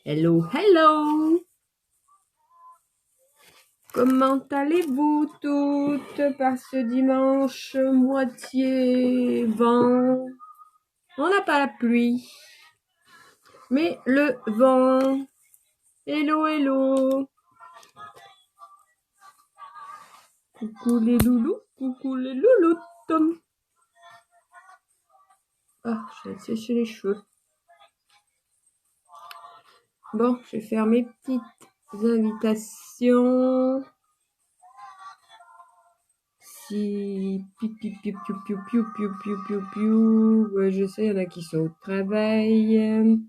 Hello, hello! Comment allez-vous toutes par ce dimanche moitié vent? On n'a pas la pluie, mais le vent. Hello, hello! Coucou les loulous, coucou les louloutes. Ah, je vais sécher les cheveux. Bon, je vais faire mes petites invitations. Si piou piou piou piou piou piou piou piou piou piou, ouais, je sais, il y en a qui sont au travail.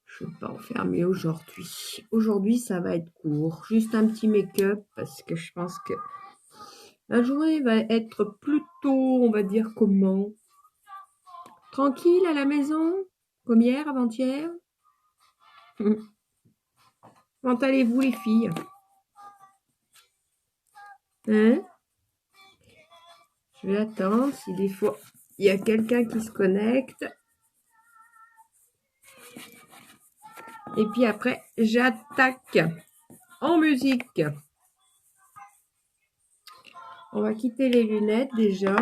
Je ne vais pas en faire mieux aujourd'hui. Aujourd'hui, ça va être court. Juste un petit make-up parce que je pense que la journée va être plutôt, on va dire comment, tranquille à la maison, comme hier, avant-hier. Comment allez-vous les filles? Hein? Je vais attendre si des fois il y a quelqu'un qui se connecte. Et puis après, j'attaque en musique. On va quitter les lunettes déjà.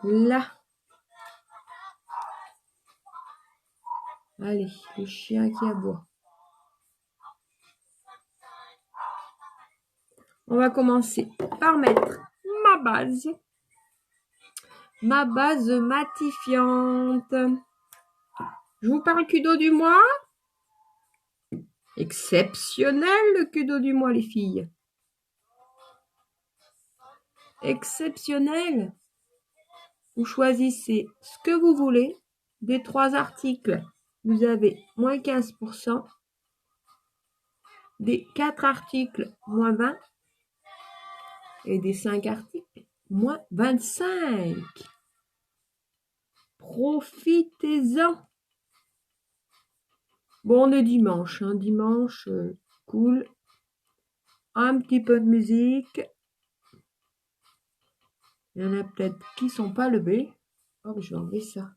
Là. Allez, le chien qui aboie. On va commencer par mettre ma base matifiante. Je vous parle kudo du mois. Exceptionnel le kudo du mois, les filles. Exceptionnel. Vous choisissez ce que vous voulez. Des 3 articles, vous avez moins 15%. Des 4 articles, moins 20. Et des 5 articles, moins 25. Profitez-en. Bon, on est dimanche, hein. Dimanche, cool. Un petit peu de musique. Il y en a peut-être qui sont pas levés. Oh, je vais enlever ça.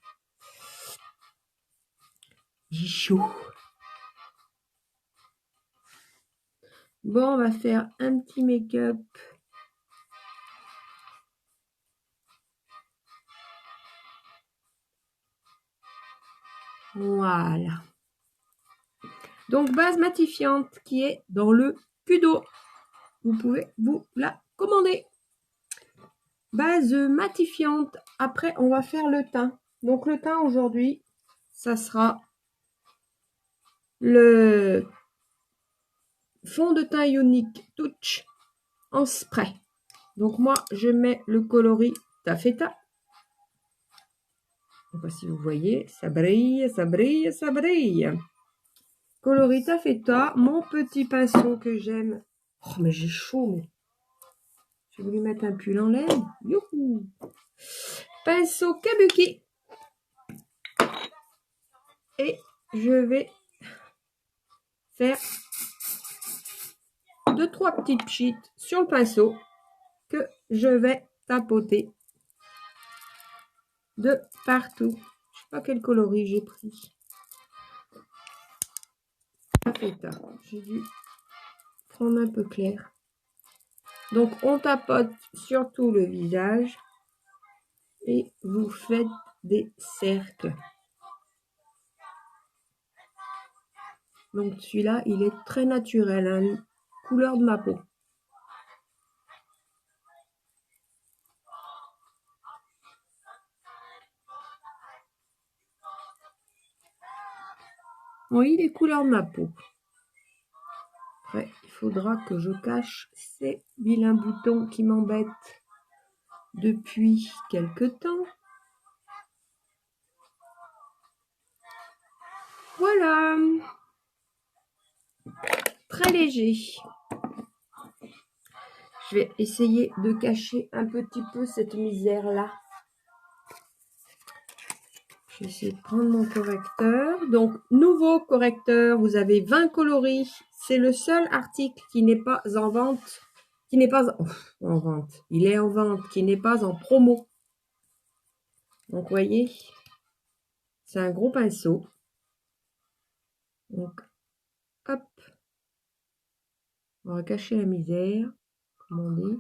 J'ai chaud. Bon, on va faire un petit make-up. Voilà. Donc, base matifiante qui est dans le kudo. Vous pouvez vous la commander. Base matifiante. Après, on va faire le teint. Donc, le teint aujourd'hui, ça sera le fond de teint Unique Touch en spray. Donc, moi, je mets le coloris Taffeta. Je ne sais pas si vous voyez, ça brille, ça brille, ça brille. Coloris Taffeta, mon petit pinceau que j'aime. Oh, mais j'ai chaud, mais... J'ai voulu mettre un pull en laine. Youhou! Pinceau Kabuki. Et je vais faire 2-3 petites pchites sur le pinceau que je vais tapoter de partout. Je ne sais pas quel coloris j'ai pris. Taffeta. J'ai dû prendre un peu clair. Donc, on tapote sur tout le visage et vous faites des cercles. Donc, celui-là, il est très naturel, hein, couleur de ma peau. Oui, les couleurs de ma peau. Après, il faudra que je cache ces vilains boutons qui m'embêtent depuis quelque temps. Voilà. Très léger. Je vais essayer de cacher un petit peu cette misère-là. Je vais essayer de prendre mon correcteur. Donc, nouveau correcteur, vous avez 20 coloris. C'est le seul article qui n'est pas en vente, qui n'est pas en vente. Il est en vente, qui n'est pas en promo. Donc, vous voyez, c'est un gros pinceau. Donc, hop, on va cacher la misère, comme on dit.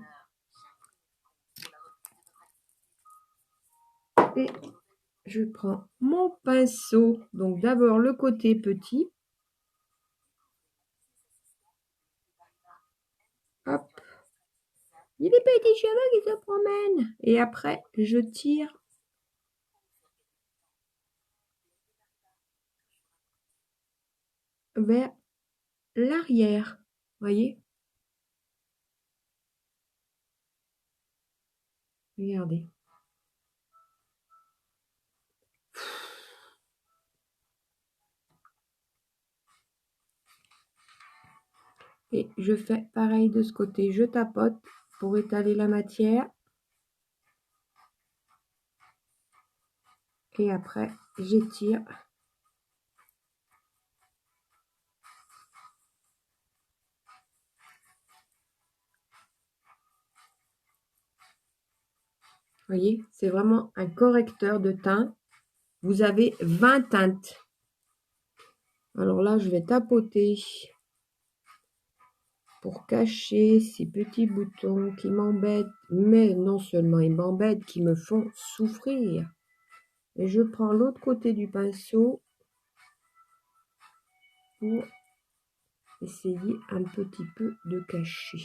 Et je prends mon pinceau. Donc, d'abord le côté petit. Hop. Il y a des petits cheveux qui se promènent. Et après, je tire vers l'arrière. Voyez? Regardez. Et je fais pareil de ce côté. Je tapote pour étaler la matière. Et après, j'étire. Vous voyez, c'est vraiment un correcteur de teint. Vous avez 20 teintes. Alors là, je vais tapoter pour cacher ces petits boutons qui m'embêtent. Mais non seulement ils m'embêtent, qui me font souffrir. Et je prends l'autre côté du pinceau pour essayer un petit peu de cacher.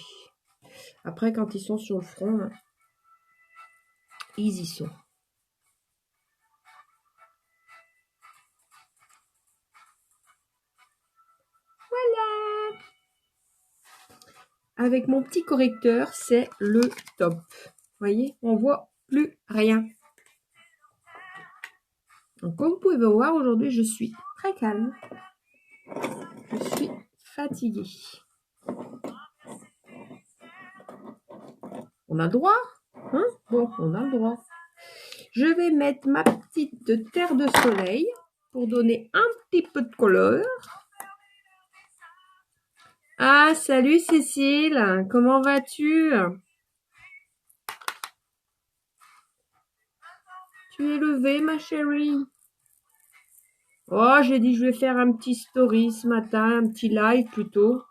Après, quand ils sont sur le front, ils y sont. Voilà. Avec mon petit correcteur, c'est le top. Vous voyez, on voit plus rien. Donc, comme vous pouvez voir, aujourd'hui, je suis très calme. Je suis fatiguée. On a le droit, hein? Bon, on a le droit. Je vais mettre ma petite terre de soleil pour donner un petit peu de couleur. Ah, salut Cécile, comment vas-tu? Tu es levée, ma chérie? Oh, j'ai dit je vais faire un petit story ce matin, un petit live plutôt.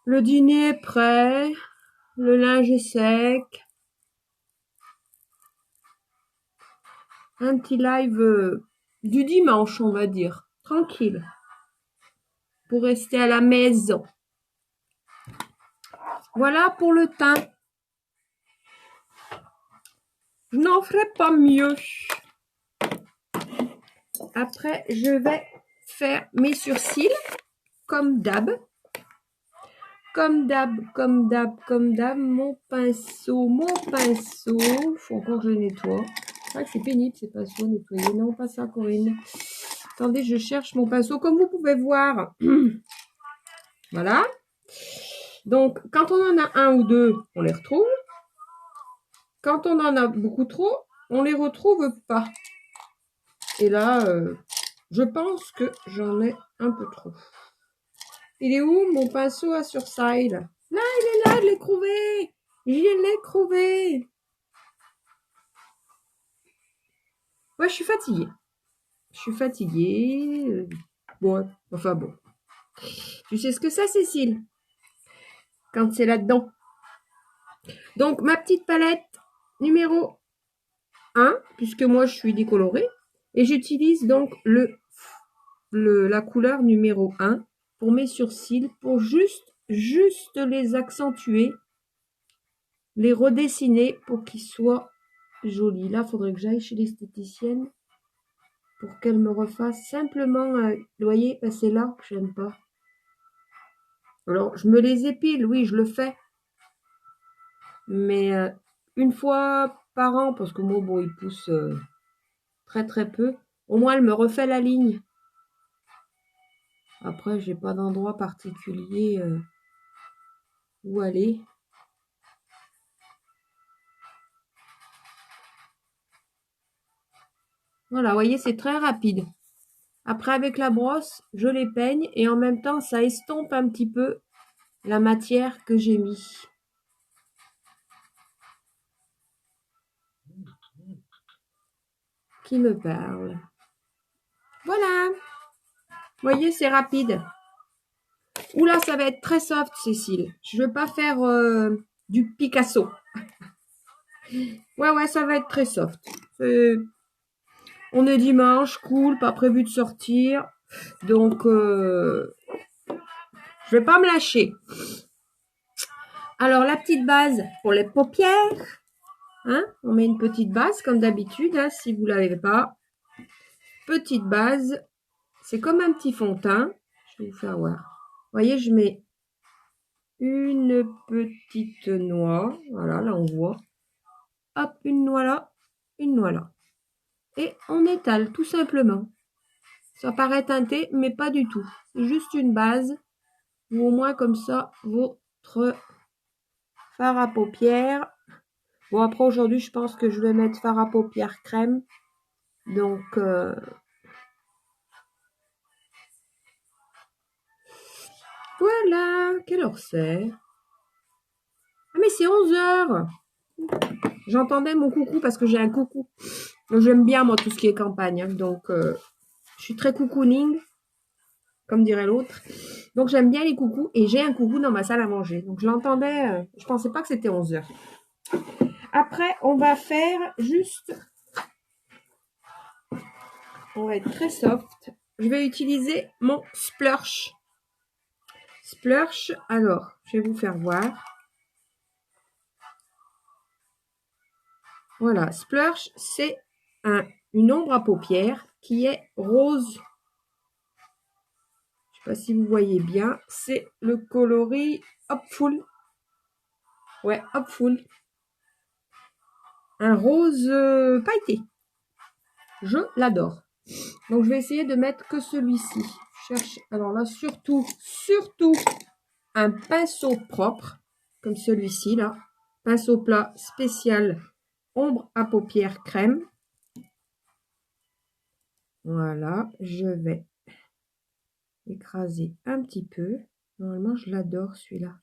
Le dîner est prêt, le linge est sec. Un petit live du dimanche, on va dire, tranquille, pour rester à la maison. Voilà pour le teint. Je n'en ferai pas mieux. Après, je vais faire mes sourcils, comme d'hab. Comme d'hab, comme d'hab, comme d'hab. Mon pinceau. Faut encore que je le nettoie. C'est vrai que c'est pénible, ces pinceaux nettoyer. Non, pas ça, Corinne. Attendez, je cherche mon pinceau. Comme vous pouvez voir, voilà. Donc, quand on en a un ou deux, on les retrouve. Quand on en a beaucoup trop, on les retrouve pas. Et là, je pense que j'en ai un peu trop. Il est où mon pinceau à surcile? Là, il est là, je l'ai trouvé. Je l'ai trouvé. Ouais, je suis fatiguée. Je suis fatiguée. Bon, enfin bon. Tu sais ce que c'est, Cécile? Quand c'est là-dedans. Donc, ma petite palette numéro 1, puisque moi, je suis décolorée. Et j'utilise donc la couleur numéro 1 pour mes sourcils, pour juste les accentuer, les redessiner pour qu'ils soient jolis. Là, il faudrait que j'aille chez l'esthéticienne pour qu'elle me refasse simplement, vous voyez, c'est là que j'aime pas. Alors, je me les épile, oui, je le fais. Mais une fois par an, parce que moi, bon, il pousse très très peu, au moins elle me refait la ligne. Après, j'ai pas d'endroit particulier où aller. Voilà, vous voyez, c'est très rapide. Après, avec la brosse, je les peigne et en même temps, ça estompe un petit peu la matière que j'ai mis. Qui me parle? Voilà. Vous voyez, c'est rapide. Oula, ça va être très soft, Cécile. Je veux pas faire du Picasso. Ouais, ça va être très soft. On est dimanche, cool, pas prévu de sortir. Donc, je vais pas me lâcher. Alors, la petite base pour les paupières. Hein, on met une petite base comme d'habitude, hein, si vous l'avez pas. Petite base. C'est comme un petit fond de teint. Je vais vous faire voir. Vous voyez, je mets une petite noix. Voilà, là on voit. Hop, une noix là, une noix là. Et on étale tout simplement. Ça paraît teinté, mais pas du tout. C'est juste une base. Ou au moins comme ça, votre fard à paupières. Bon, après aujourd'hui, je pense que je vais mettre fard à paupières crème. Donc, voilà. Quelle heure c'est? Ah, mais c'est 11h. J'entendais mon coucou parce que j'ai un coucou. J'aime bien, moi, tout ce qui est campagne. Hein. Donc, je suis très coucouning, comme dirait l'autre. Donc, j'aime bien les coucous. Et j'ai un coucou dans ma salle à manger. Donc, je l'entendais. Je pensais pas que c'était 11h. Après, on va faire juste... On va être très soft. Je vais utiliser mon Splursh. Splursh, alors, je vais vous faire voir. Voilà, Splursh, c'est une ombre à paupières qui est rose. Je sais pas si vous voyez bien. C'est le coloris Hopeful. Ouais, Hopeful. Un rose pailleté. Je l'adore. Donc, je vais essayer de mettre que celui-ci. Je cherche, alors là, surtout, un pinceau propre, comme celui-ci, là. Pinceau plat spécial ombre à paupières crème. Voilà, je vais écraser un petit peu. Normalement, je l'adore, celui-là.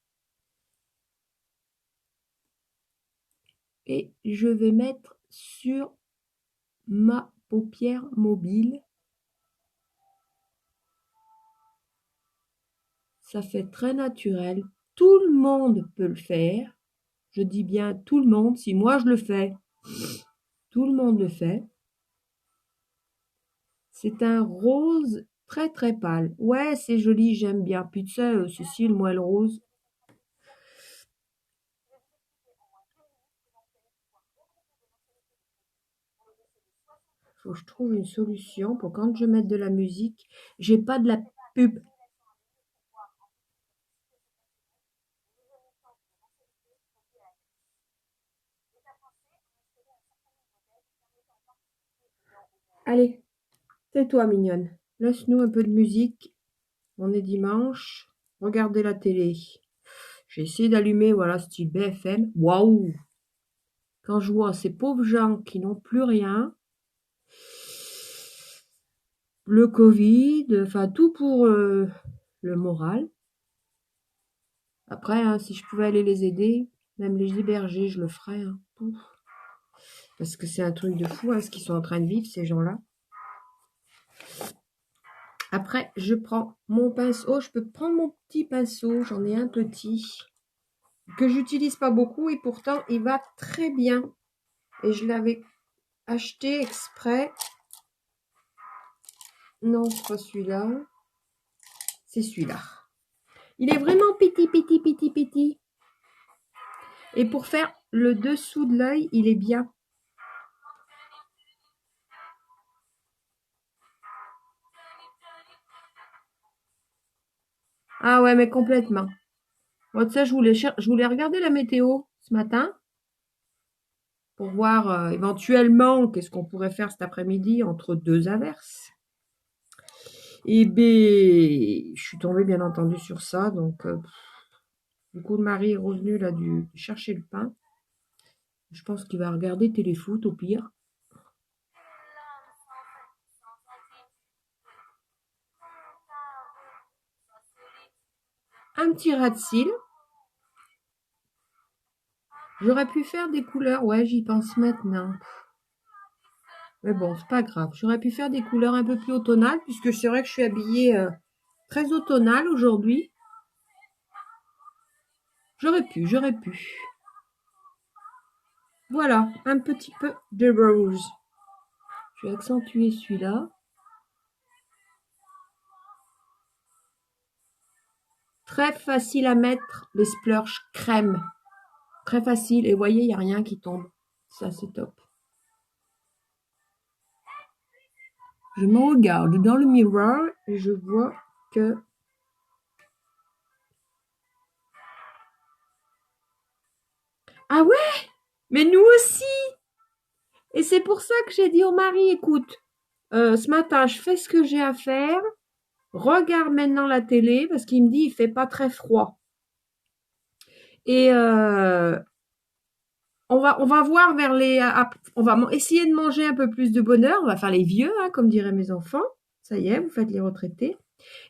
Et je vais mettre sur ma paupière mobile. Ça fait très naturel. Tout le monde peut le faire. Je dis bien tout le monde. Si moi je le fais, tout le monde le fait. C'est un rose très très pâle. Ouais, c'est joli, j'aime bien. Puis tu sais, Cécile, moi le rose. Faut que je trouve une solution pour quand je mette de la musique. J'ai pas de la pub. Allez, tais-toi, mignonne. Laisse-nous un peu de musique. On est dimanche. Regardez la télé. J'ai essayé d'allumer, voilà, style BFM. Waouh! Quand je vois ces pauvres gens qui n'ont plus rien, le Covid, enfin tout pour le moral. Après, hein, si je pouvais aller les aider, même les héberger, je le ferais. Hein. Parce que c'est un truc de fou, hein, ce qu'ils sont en train de vivre, ces gens-là. Après, je prends mon pinceau. Je peux prendre mon petit pinceau. J'en ai un petit que j'utilise pas beaucoup et pourtant, il va très bien. Et je l'avais acheté exprès. Non, c'est pas celui-là. C'est celui-là. Il est vraiment petit. Et pour faire le dessous de l'œil, il est bien. Ah ouais, mais complètement. Moi, tu sais, je voulais regarder la météo ce matin pour voir éventuellement qu'est-ce qu'on pourrait faire cet après-midi entre deux averses. Et ben, je suis tombée bien entendu sur ça, donc du coup, le mari est revenu là du chercher le pain. Je pense qu'il va regarder téléfoot au pire. un petit ras de cils. J'aurais pu faire des couleurs, ouais, j'y pense maintenant. Mais bon, c'est pas grave. J'aurais pu faire des couleurs un peu plus automnales, puisque c'est vrai que je suis habillée très automnale aujourd'hui. J'aurais pu. Voilà, un petit peu de rose. Je vais accentuer celui-là. Très facile à mettre, les splurge crème. Très facile. Et vous voyez, il n'y a rien qui tombe. Ça, c'est top. Je me regarde dans le miroir et je vois que... Ah ouais? Mais nous aussi! Et c'est pour ça que j'ai dit au mari, écoute, ce matin, je fais ce que j'ai à faire. Regarde maintenant la télé parce qu'il me dit il fait pas très froid. Et on va voir vers les... On va essayer de manger un peu plus de bonheur. On va faire les vieux, hein, comme diraient mes enfants. Ça y est, vous faites les retraités.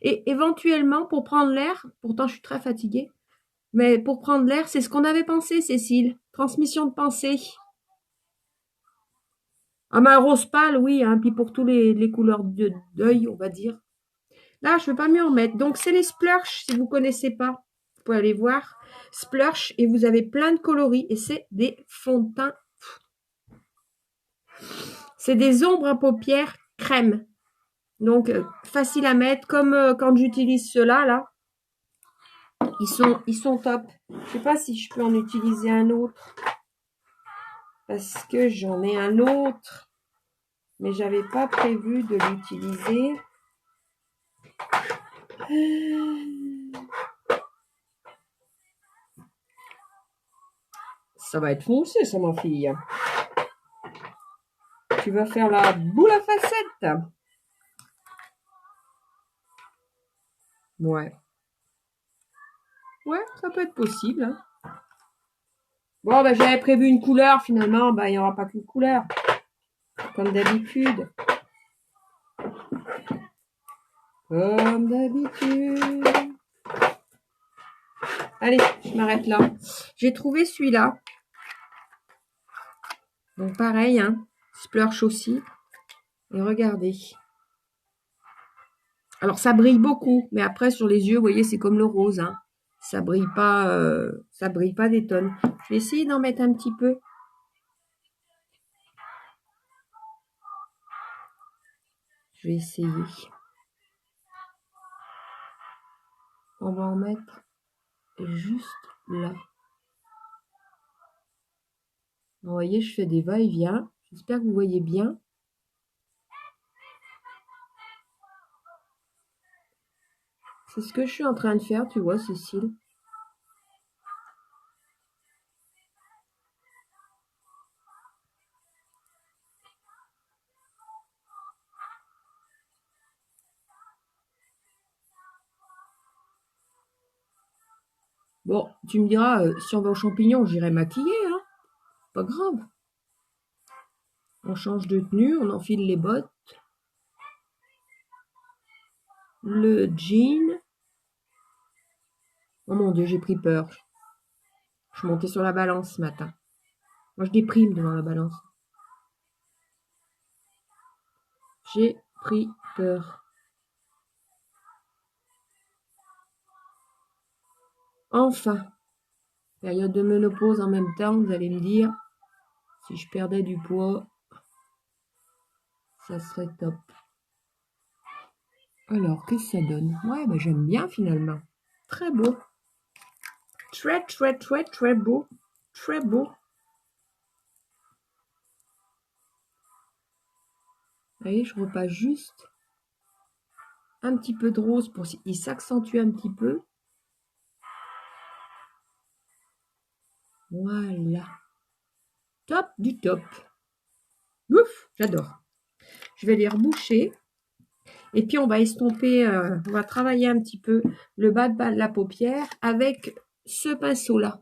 Et éventuellement, pour prendre l'air, pourtant je suis très fatiguée, mais pour prendre l'air, c'est ce qu'on avait pensé, Cécile. Transmission de pensée. Ah ben, rose pâle, oui, hein, puis pour tous les couleurs d'œil, on va dire. Là, je ne peux pas mieux en mettre. Donc, c'est les Splurge, si vous ne connaissez pas. Vous pouvez aller voir. Splurge, et vous avez plein de coloris. Et c'est des fonds de teint. C'est des ombres à paupières crème. Donc, facile à mettre. Comme quand j'utilise ceux-là, là. Ils sont top. Je ne sais pas si je peux en utiliser un autre. Parce que j'en ai un autre. Mais j'avais pas prévu de l'utiliser. Ça va être foncé, ça, ma fille. Tu vas faire la boule à facettes. Ouais. Ouais, ça peut être possible. Hein. Bon, ben, j'avais prévu une couleur. Finalement, ben, il n'y aura pas qu'une couleur. Comme d'habitude. Comme d'habitude. Allez, je m'arrête là. J'ai trouvé celui-là. Donc, pareil, hein. Splurge aussi. Et regardez. Alors, ça brille beaucoup. Mais après, sur les yeux, vous voyez, c'est comme le rose, hein. Ça brille pas des tonnes. Je vais essayer d'en mettre un petit peu. Je vais essayer. On va en mettre juste là. Vous voyez, je fais des va-et-vient. J'espère que vous voyez bien. C'est ce que je suis en train de faire, tu vois, Cécile. Bon, tu me diras, si on va aux champignons, j'irai maquiller, hein. Pas grave. On change de tenue, on enfile les bottes. Le jean. Oh mon Dieu, j'ai pris peur. Je suis montée sur la balance ce matin. Moi, je déprime devant la balance. J'ai pris peur. Enfin, période de ménopause en même temps, vous allez me dire, si je perdais du poids, ça serait top. Alors, qu'est-ce que ça donne? Ouais, ben, j'aime bien finalement. Très beau. Très beau. Très beau. Vous voyez, je repasse juste un petit peu de rose pour qu'il s'accentue un petit peu. Voilà. Top du top. Ouf, j'adore. Je vais les reboucher. Et puis, on va estomper, on va travailler un petit peu le bas de la paupière avec ce pinceau-là.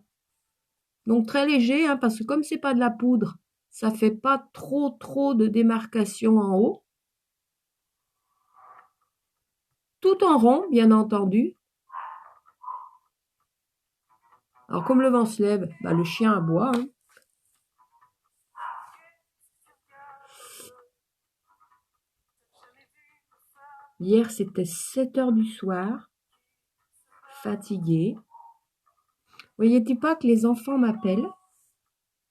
Donc, très léger, hein, parce que comme c'est pas de la poudre, ça fait pas trop de démarcation en haut. Tout en rond, bien entendu. Alors, comme le vent se lève, bah, le chien aboie. Hein. Hier, c'était 7 heures du soir. Fatiguée. Voyez-tu pas que les enfants m'appellent?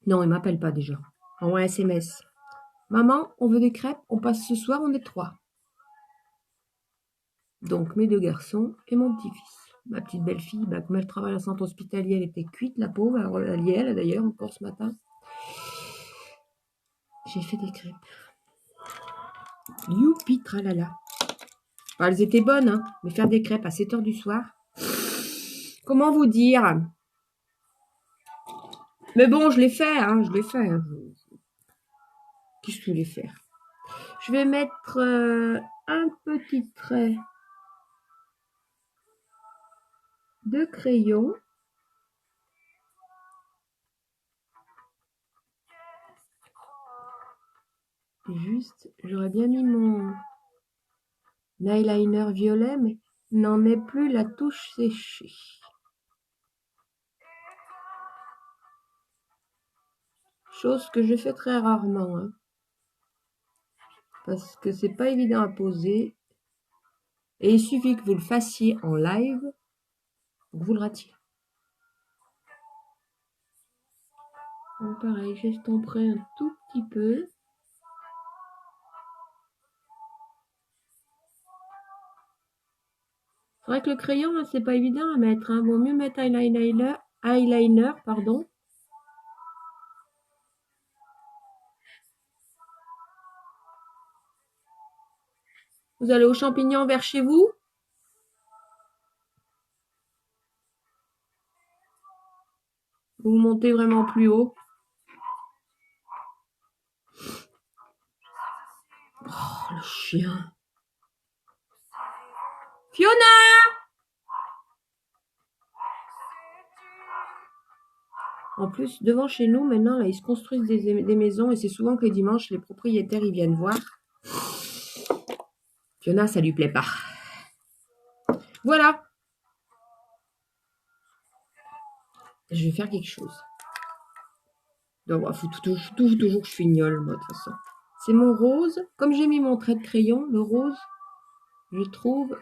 Non, ils m'appellent pas déjà. Envoie un SMS. Maman, on veut des crêpes, on passe ce soir, on est 3. Donc mes 2 garçons et mon petit-fils. Ma petite belle-fille, bah, comme elle travaille en centre hospitalier, elle était cuite, la pauvre. Alors, elle y est, d'ailleurs, encore ce matin. J'ai fait des crêpes. Youpi, tralala. Enfin, elles étaient bonnes, hein, mais faire des crêpes à 7 heures du soir. Comment vous dire? Mais bon, je l'ai fait, hein, je l'ai fait. Hein. Qu'est-ce que je vais faire? Je vais mettre un petit trait de crayon. Juste, j'aurais bien mis mon eyeliner violet, mais n'en est plus la touche séchée. Chose que je fais très rarement, hein, parce que c'est pas évident à poser. Et il suffit que vous le fassiez en live pour que vous le ratiez. Donc pareil, j'estomperai un tout petit peu. C'est vrai que le crayon, c'est pas évident à mettre. Hein. Vaut mieux mettre eyeliner, pardon. Vous allez aux champignons vers chez vous? Vous montez vraiment plus haut? Oh, le chien. Fiona! En plus, devant chez nous, maintenant, là, ils se construisent des maisons et c'est souvent que les dimanches, les propriétaires, ils viennent voir. Fiona, ça lui plaît pas. Voilà. Je vais faire quelque chose. Donc, il faut toujours que je fignole, moi, de toute façon. C'est mon rose. Comme j'ai mis mon trait de crayon, le rose, je trouve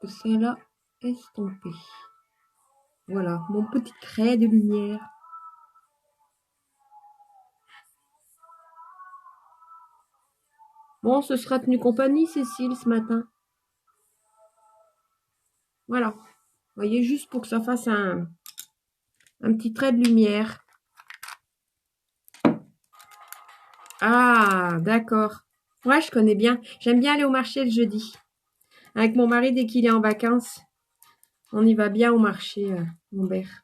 que ça l'a estompé. Voilà, mon petit trait de lumière. Bon, ce sera tenu compagnie, Cécile, ce matin. Voilà. Vous voyez, juste pour que ça fasse un petit trait de lumière. Ah, d'accord. Ouais, je connais bien. J'aime bien aller au marché le jeudi. Avec mon mari, dès qu'il est en vacances, on y va bien au marché, mon père.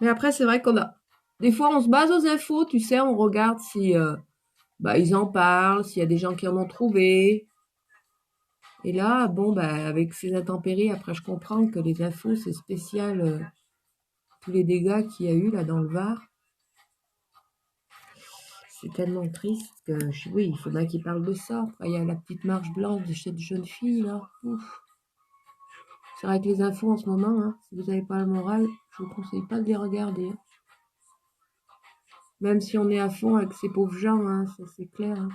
Mais après, c'est vrai qu'on a... Des fois, on se base aux infos, tu sais, on regarde si ils en parlent, s'il y a des gens qui en ont trouvé. Et là, bon, avec ces intempéries, après, je comprends que les infos, c'est spécial, tous les dégâts qu'il y a eu là dans le Var. C'est tellement triste que, oui, il faudrait qu'ils parlent de ça. Après, il y a la petite marche blanche de cette jeune fille, là. Ouf. C'est vrai que les infos en ce moment, hein, si vous n'avez pas le moral, je vous conseille pas de les regarder. Hein. Même si on est à fond avec ces pauvres gens, hein, ça c'est clair. Hein.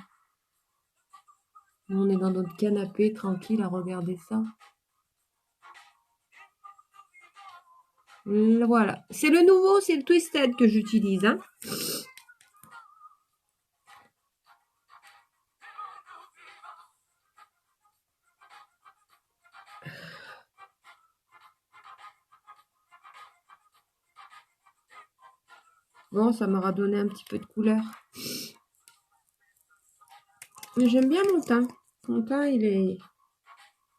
Nous, on est dans notre canapé, tranquille, à regarder ça. Voilà. C'est le nouveau, c'est le Twisted que j'utilise. Hein. Bon, ça m'aura donné un petit peu de couleur. Mais j'aime bien mon teint. Mon teint, il est...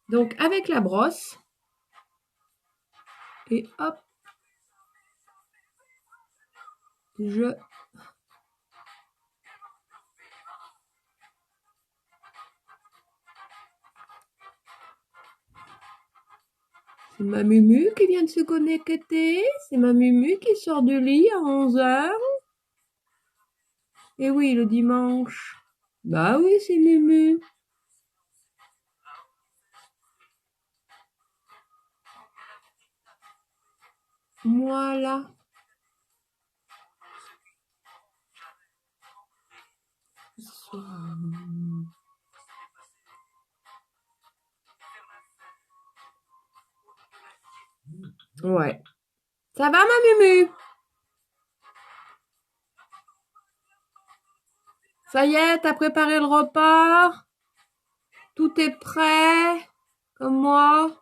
Donc, avec la brosse. Et hop. Je... C'est ma Mumu qui vient de se connecter. C'est ma Mumu qui sort du lit à 11h. Et oui, le dimanche. Bah oui, c'est Mumu. Voilà. Ouais. Ça va, ma Mumu? Ça y est, t'as préparé le repas? Tout est prêt? Comme moi?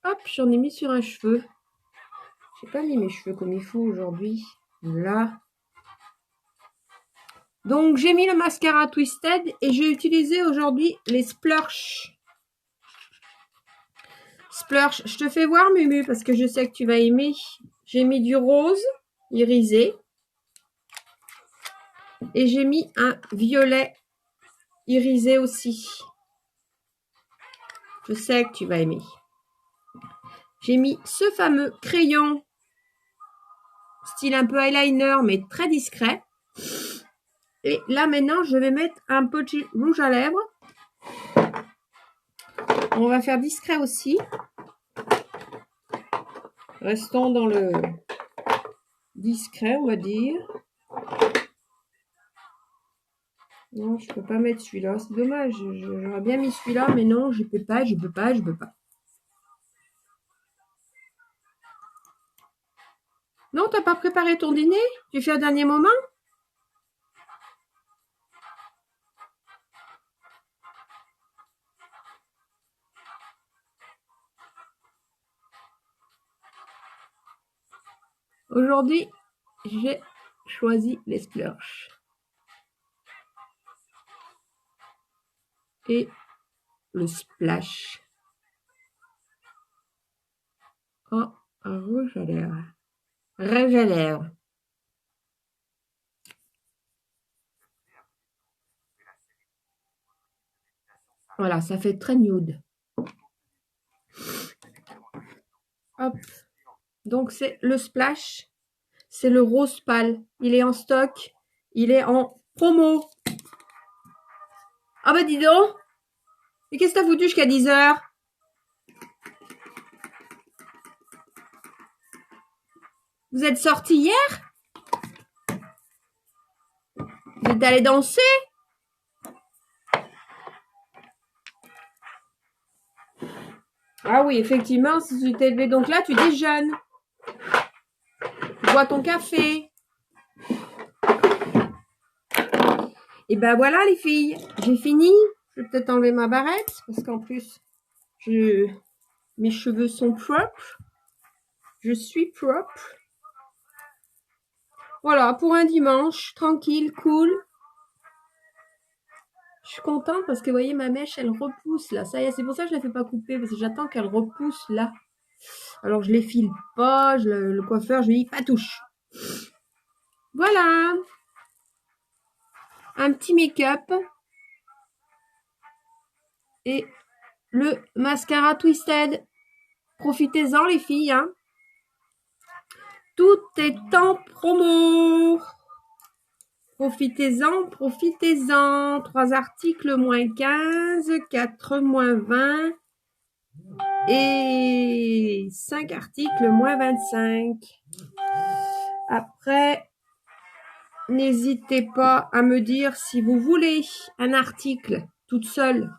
Hop, j'en ai mis sur un cheveu. J'ai pas mis mes cheveux comme il faut aujourd'hui. Là. Donc, j'ai mis le mascara Twisted et j'ai utilisé aujourd'hui les Splursh. Splursh, je te fais voir, Mumu, parce que je sais que tu vas aimer. J'ai mis du rose irisé. Et j'ai mis un violet irisé aussi. Je sais que tu vas aimer. J'ai mis ce fameux crayon, style un peu eyeliner, mais très discret. Et là, maintenant, je vais mettre un petit rouge à lèvres. On va faire discret aussi. Restons dans le discret, on va dire. Non, je peux pas mettre celui-là. C'est dommage. J'aurais bien mis celui-là, mais non, je peux pas. Non, t'as pas préparé ton dîner? Tu fais au dernier moment? Aujourd'hui, j'ai choisi les Splursh. Et le Splash. Oh, un rouge à lèvres. Rouge à lèvres. Voilà, ça fait très nude. Hop. Donc, c'est le Splash. C'est le rose pâle. Il est en stock. Il est en promo. Ah bah dis donc. Et qu'est-ce que t'as foutu jusqu'à 10h? Vous êtes sortis hier? Vous êtes allés danser? Ah oui, effectivement, si tu t'es levé donc là, tu déjeunes. Tu bois ton café. Et ben voilà les filles, j'ai fini. Je vais peut-être enlever ma barrette parce qu'en plus, mes cheveux sont propres. Je suis propre. Voilà, pour un dimanche, tranquille, cool. Je suis contente parce que vous voyez, ma mèche, elle repousse là. Ça y est, c'est pour ça que je ne la fais pas couper parce que j'attends qu'elle repousse là. Alors, je les file pas. Le coiffeur, je lui dis pas touche. Voilà. Un petit make-up. Et le mascara Twisted. Profitez-en les filles, hein. Tout est en promo. Profitez-en, profitez-en. 3 articles moins 15, 4 moins 20 et 5 articles moins 25. Après, n'hésitez pas à me dire si vous voulez un article toute seule.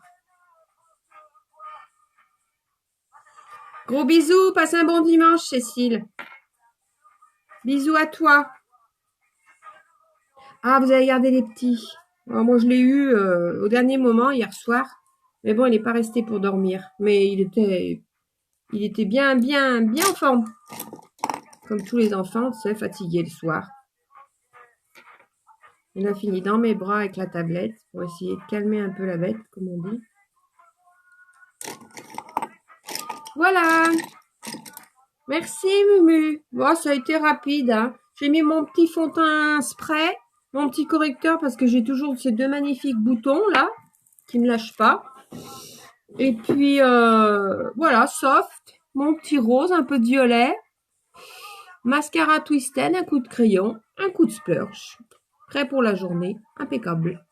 Gros bisous, passe un bon dimanche, Cécile. Bisous à toi. Ah, vous avez gardé les petits. Alors, moi, je l'ai eu au dernier moment, hier soir. Mais bon, il n'est pas resté pour dormir. Mais il était bien en forme. Comme tous les enfants, tu sais, fatigué le soir. Il a fini dans mes bras avec la tablette pour essayer de calmer un peu la bête, comme on dit. Voilà. Merci, Mumu. Bon, ça a été rapide, hein. J'ai mis mon petit fond de teint spray, mon petit correcteur, parce que j'ai toujours ces 2 magnifiques boutons, là, qui me lâchent pas. Et puis, voilà, soft, mon petit rose, un peu de violet, mascara Twisted, un coup de crayon, un coup de Splursh. Prêt pour la journée, impeccable.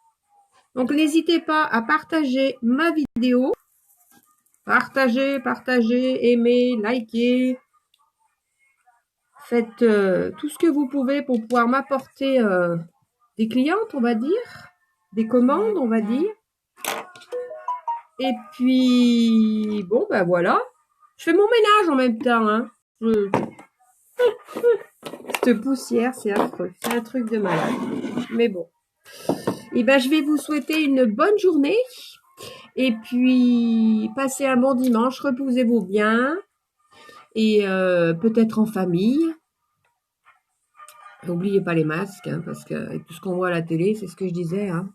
Donc, n'hésitez pas à partager ma vidéo Partagez, partagez, aimez, likez. Faites tout ce que vous pouvez pour pouvoir m'apporter des clientes, on va dire. Des commandes, on va dire. Et puis, bon, ben voilà. Je fais mon ménage en même temps. Hein. Cette poussière, c'est affreux. C'est un truc de malade. Mais bon. Et ben, je vais vous souhaiter une bonne journée. Et puis, passez un bon dimanche. Reposez-vous bien. Et peut-être en famille. N'oubliez pas les masques, hein, parce que avec tout ce qu'on voit à la télé, c'est ce que je disais. Hein.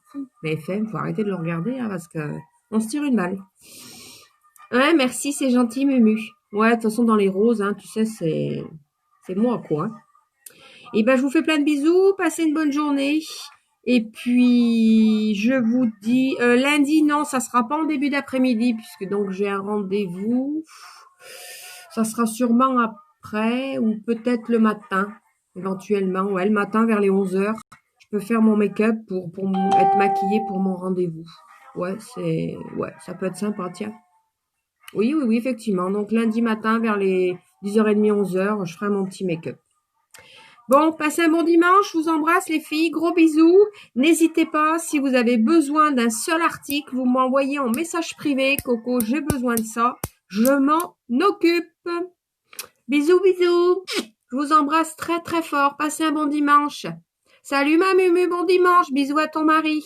BFM, faut arrêter de le regarder, hein, parce que on se tire une balle. Ouais, merci, c'est gentil, Mumu. Ouais, de toute façon, dans les roses, hein, tu sais, c'est moi, quoi. Et ben, je vous fais plein de bisous, passez une bonne journée. Et puis, je vous dis, lundi, non, ça sera pas en début d'après-midi, puisque donc j'ai un rendez-vous. Ça sera sûrement après, ou peut-être le matin, éventuellement. Ouais, le matin vers les 11 heures. Je peux faire mon make-up pour être maquillée pour mon rendez-vous. Ouais, ouais, ça peut être sympa, tiens. Oui, oui, oui, effectivement. Donc lundi matin vers les 10h30, 11h, je ferai mon petit make-up. Bon, passez un bon dimanche, je vous embrasse les filles, gros bisous. N'hésitez pas, si vous avez besoin d'un seul article, vous m'envoyez en message privé. Coco, j'ai besoin de ça. Je m'en occupe. Bisous, bisous. Je vous embrasse très très fort. Passez un bon dimanche. Salut ma Mumu, bon dimanche. Bisous à ton mari.